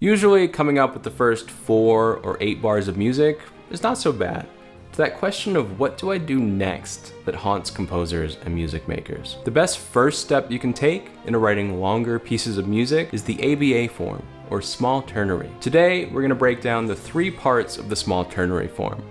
Usually coming up with the first 4 or 8 bars of music is not so bad. To that question of what do I do next that haunts composers and music makers. The best first step you can take into writing longer pieces of music is the ABA form, or Small Ternary. Today, we're going to break down the 3 parts of the Small Ternary form,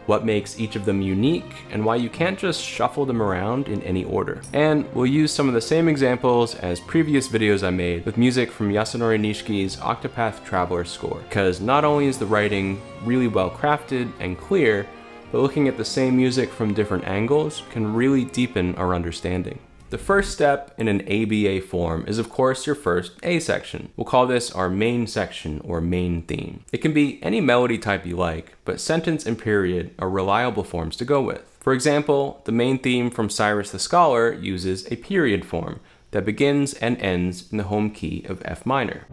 what makes each of them unique, and why you can't just shuffle them around in any order. And we'll use some of the same examples as previous videos I made with music from Yasunori Nishiki's Octopath Traveler score, because not only is the writing really well crafted and clear, but looking at the same music from different angles can really deepen our understanding. The first step in an ABA form is of course your first A section. We'll call this our main section or main theme. It can be any melody type you like, but sentence and period are reliable forms to go with. For example, the main theme from Cyrus the Scholar uses a period form that begins and ends in the home key of F minor.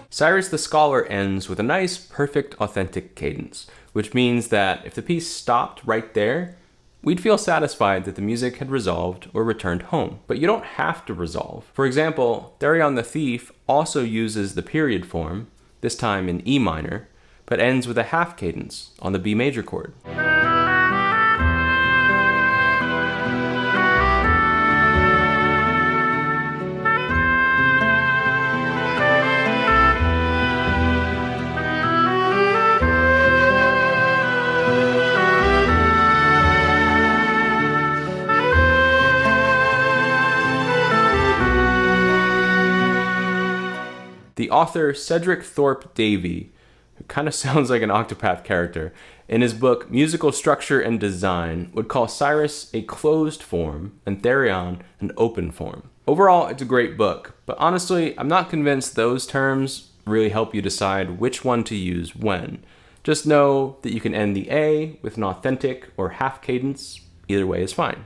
Cyrus the Scholar ends with a nice, perfect, authentic cadence, which means that if the piece stopped right there, we'd feel satisfied that the music had resolved or returned home. But you don't have to resolve. For example, Therion the Thief also uses the period form, this time in E minor, but ends with a half cadence on the B major chord. The author Cedric Thorpe Davey, who kind of sounds like an Octopath character, in his book Musical Structure and Design would call Cyrus a closed form and Therion an open form. Overall, it's a great book, but honestly, I'm not convinced those terms really help you decide which one to use when. Just know that you can end the A with an authentic or half cadence. Either way is fine.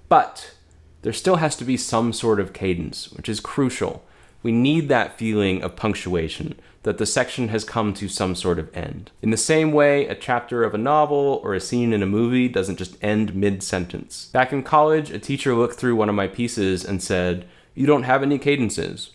But there still has to be some sort of cadence, which is crucial. We need that feeling of punctuation, that the section has come to some sort of end. In the same way, a chapter of a novel or a scene in a movie doesn't just end mid-sentence. Back in college, a teacher looked through one of my pieces and said, "You don't have any cadences,"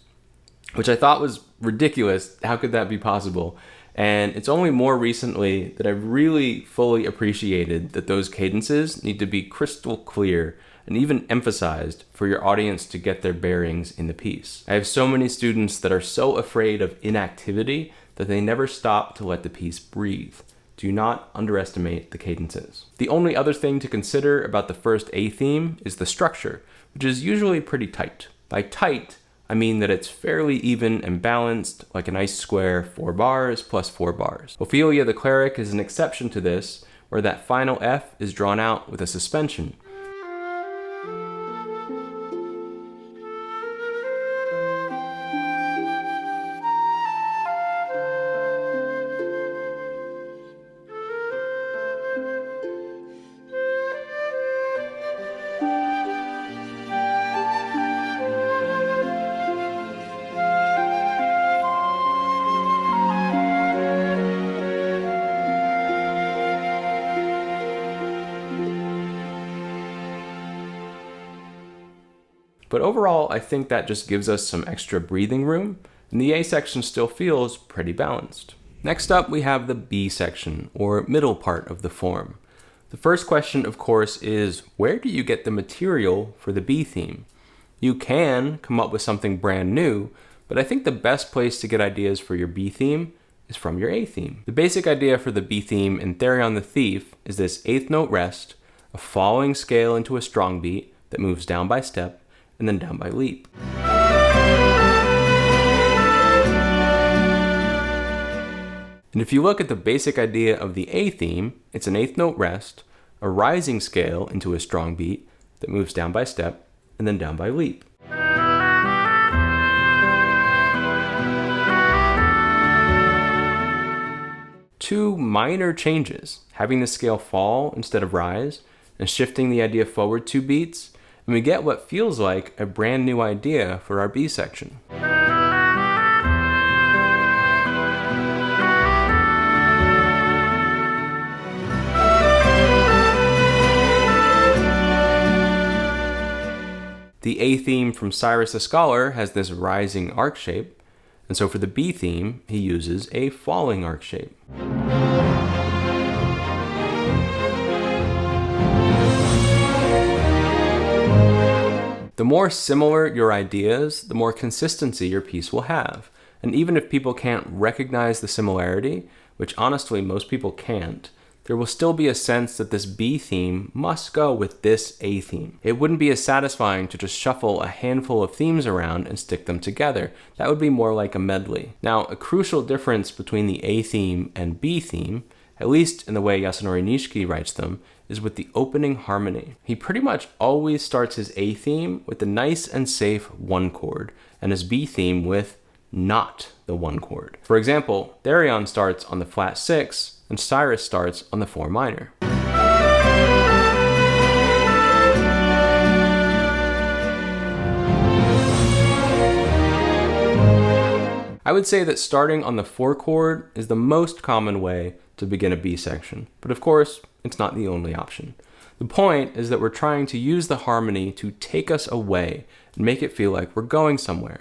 which I thought was ridiculous. How could that be possible? And it's only more recently that I've really fully appreciated that those cadences need to be crystal clear and even emphasized for your audience to get their bearings in the piece. I have so many students that are so afraid of inactivity that they never stop to let the piece breathe. Do not underestimate the cadences. The only other thing to consider about the first A theme is the structure, which is usually pretty tight. By tight, I mean that it's fairly even and balanced, like a nice square 4 bars plus 4 bars. Ophelia the Cleric is an exception to this, where that final F is drawn out with a suspension. But overall, I think that just gives us some extra breathing room, and the A section still feels pretty balanced. Next up, we have the B section, or middle part of the form. The first question, of course, is where do you get the material for the B theme? You can come up with something brand new, but I think the best place to get ideas for your B theme is from your A theme. The basic idea for the B theme in Therion the Thief is this 8th note rest, a falling scale into a strong beat that moves down by step, and then down by leap. And if you look at the basic idea of the A theme, it's an 8th note rest, a rising scale into a strong beat that moves down by step, and then down by leap. Two minor changes, having the scale fall instead of rise, and shifting the idea forward 2 beats, and we get what feels like a brand new idea for our B section. A theme from Cyrus the Scholar has this rising arc shape, and so for the B theme, he uses a falling arc shape. The more similar your ideas, the more consistency your piece will have. And even if people can't recognize the similarity, which honestly most people can't, there will still be a sense that this B theme must go with this A theme. It wouldn't be as satisfying to just shuffle a handful of themes around and stick them together. That would be more like a medley. Now, a crucial difference between the A theme and B theme, at least in the way Yasunori Nishiki writes them, is with the opening harmony. He pretty much always starts his A theme with the nice and safe 1 chord, and his B theme with not the 1 chord. For example, Therion starts on the flat 6, and Cyrus starts on the 4 minor. I would say that starting on the 4 chord is the most common way to begin a B section, but of course, it's not the only option. The point is that we're trying to use the harmony to take us away and make it feel like we're going somewhere.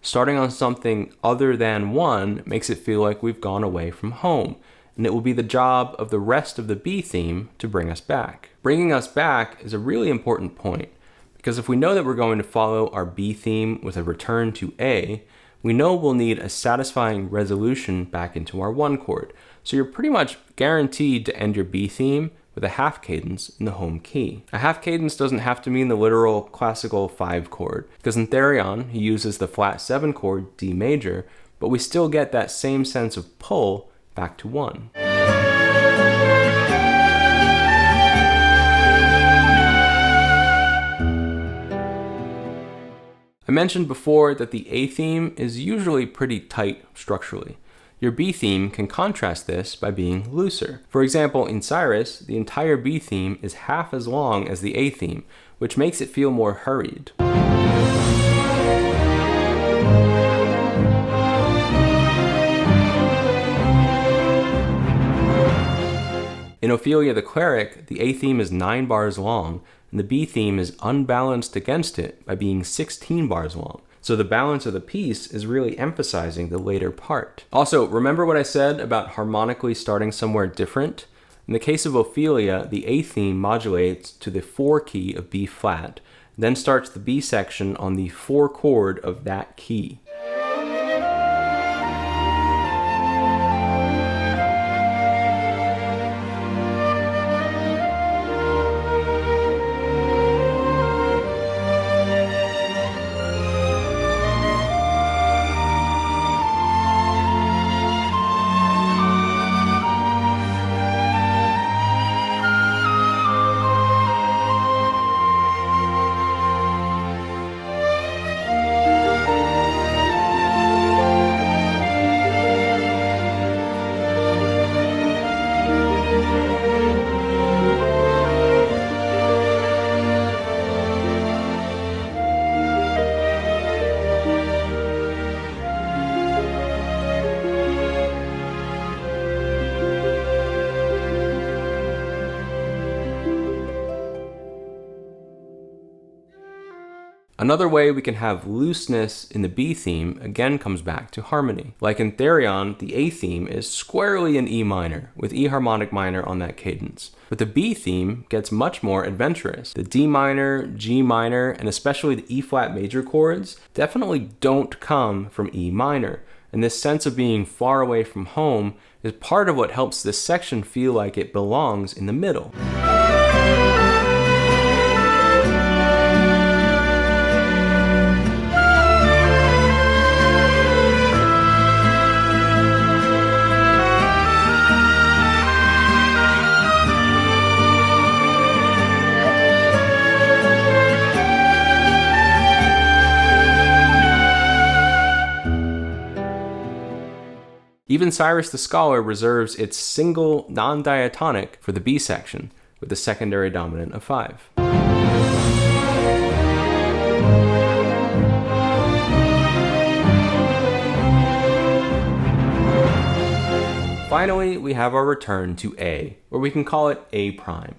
Starting on something other than 1 makes it feel like we've gone away from home, and it will be the job of the rest of the B theme to bring us back. Bringing us back is a really important point, because if we know that we're going to follow our B theme with a return to A, we know we'll need a satisfying resolution back into our 1 chord. So you're pretty much guaranteed to end your B theme with a half cadence in the home key. A half cadence doesn't have to mean the literal classical 5 chord, because in Therion, he uses the flat 7 chord D major, but we still get that same sense of pull back to 1. I mentioned before that the A theme is usually pretty tight structurally. Your B theme can contrast this by being looser. For example, in Cyrus, the entire B theme is half as long as the A theme, which makes it feel more hurried. In Ophelia the Cleric, the A theme is 9 bars long, and the B theme is unbalanced against it by being 16 bars long. So the balance of the piece is really emphasizing the later part. Also, remember what I said about harmonically starting somewhere different? In the case of Ophelia, the A theme modulates to the 4 key of B flat, then starts the B section on the 4 chord of that key. Another way we can have looseness in the B theme again comes back to harmony. Like in Therion, the A theme is squarely in E minor, with E harmonic minor on that cadence. But the B theme gets much more adventurous. The D minor, G minor, and especially the E flat major chords definitely don't come from E minor. And this sense of being far away from home is part of what helps this section feel like it belongs in the middle. Even Cyrus the Scholar reserves its single non-diatonic for the B section, with the secondary dominant of 5. Finally, we have our return to A, or we can call it A prime.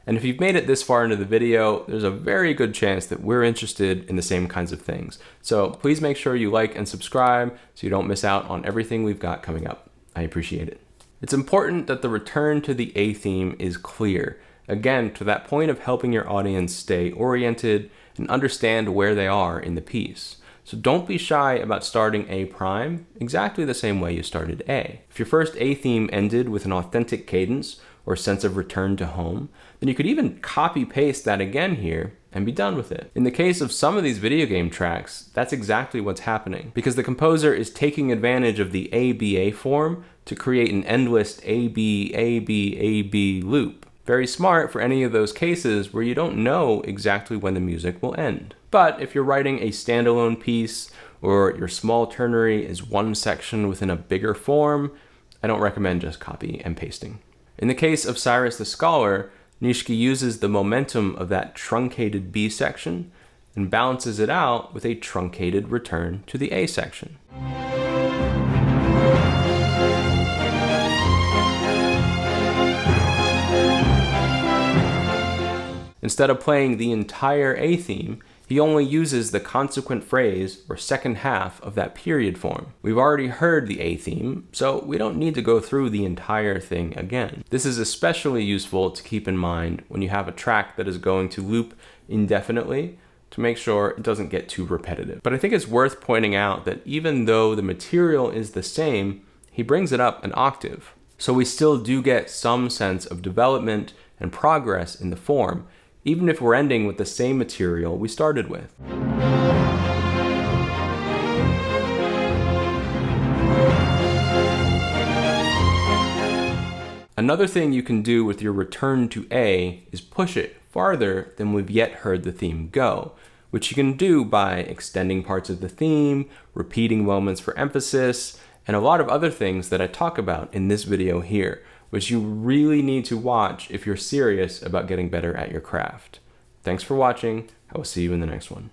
And if you've made it this far into the video, there's a very good chance that we're interested in the same kinds of things. So please make sure you like and subscribe so you don't miss out on everything we've got coming up. I appreciate it. It's important that the return to the A theme is clear. Again, to that point of helping your audience stay oriented and understand where they are in the piece. So don't be shy about starting A prime exactly the same way you started A. If your first A theme ended with an authentic cadence or sense of return to home, then you could even copy paste that again here and be done with it. In the case of some of these video game tracks, that's exactly what's happening, because the composer is taking advantage of the ABA form to create an endless AB, AB, AB loop. Very smart for any of those cases where you don't know exactly when the music will end. But if you're writing a standalone piece, or your small ternary is one section within a bigger form, I don't recommend just copy and pasting. In the case of Cyrus the Scholar, Nishiki uses the momentum of that truncated B section and balances it out with a truncated return to the A section. Instead of playing the entire A theme, he only uses the consequent phrase or second half of that period form. We've already heard the A theme, so we don't need to go through the entire thing again. This is especially useful to keep in mind when you have a track that is going to loop indefinitely to make sure it doesn't get too repetitive. But I think it's worth pointing out that even though the material is the same, he brings it up an octave. So we still do get some sense of development and progress in the form, even if we're ending with the same material we started with. Another thing you can do with your return to A is push it farther than we've yet heard the theme go, which you can do by extending parts of the theme, repeating moments for emphasis, and a lot of other things that I talk about in this video here, which you really need to watch if you're serious about getting better at your craft. Thanks for watching. I will see you in the next one.